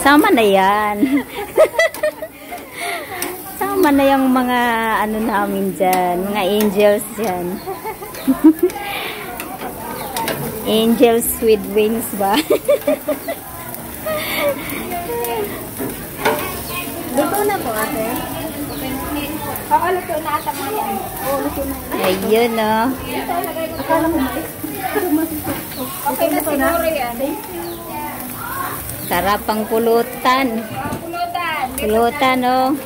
Sama na yan. Sama na yung mga ano namin dyan. Mga angels dyan. Angels with wings ba? Luto na po ate? Oo, luto na ata mga yan. Oo, luto na. Ayun o. Akala mo mais. Okay na siguro yan. Sarap ang pulutan. Pulutan. Pulutan o.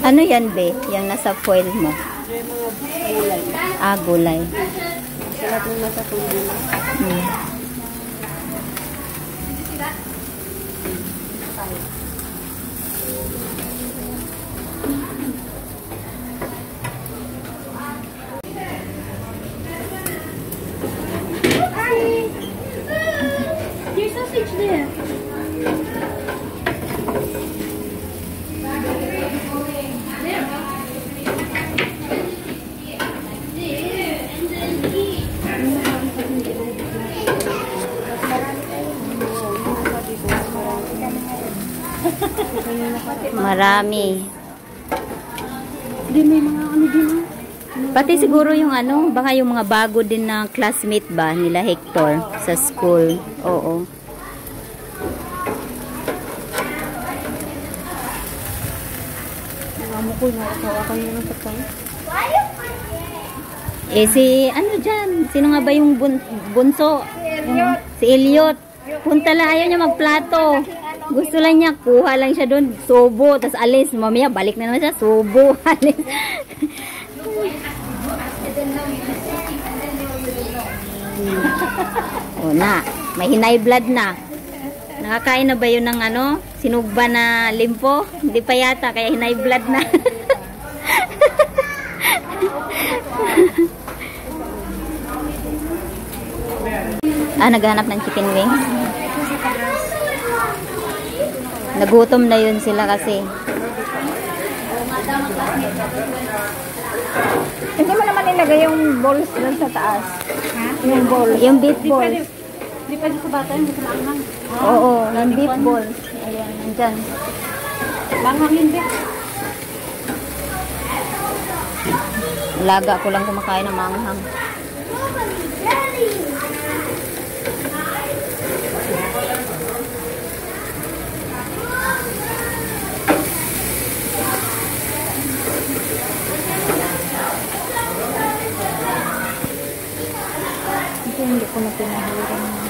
Ano yan, be? Yung nasa foil mo? Gulay. Ah, gulay. Sarap nung nasa foil. There's sausage there. Marami. Di may mga ano din. Pati siguro yung ano, baka yung mga bago din na classmate ba nila Hector sa school. Oo. Amo ko na tawakan mo ng patay. Eh si ano dyan? Sino nga ba yung bunso? Si Elliot. Punta lang, ayaw niya magplato. Gusto lang niya, kuha lang siya doon, subo, tas alis. Mamaya, balik na naman siya, subo, alis. O na, may hinay blood na. Nakakain na ba yun ng ano, sinugba na limpo? Hindi pa yata, kaya hinay blood na. Naghanap ng chicken wings. Nagutom na yun sila kasi. Hindi mo naman nilagay yung balls doon sa taas. Ha? Yung balls. Yung beef balls. Di pwede sa bata, hindi sa maanghang. Oo, yung beef balls. Ayan, nandyan. Maanghang yun, beef. Laga ko lang kumakain ng manghang. Hindi ko na pinahiram.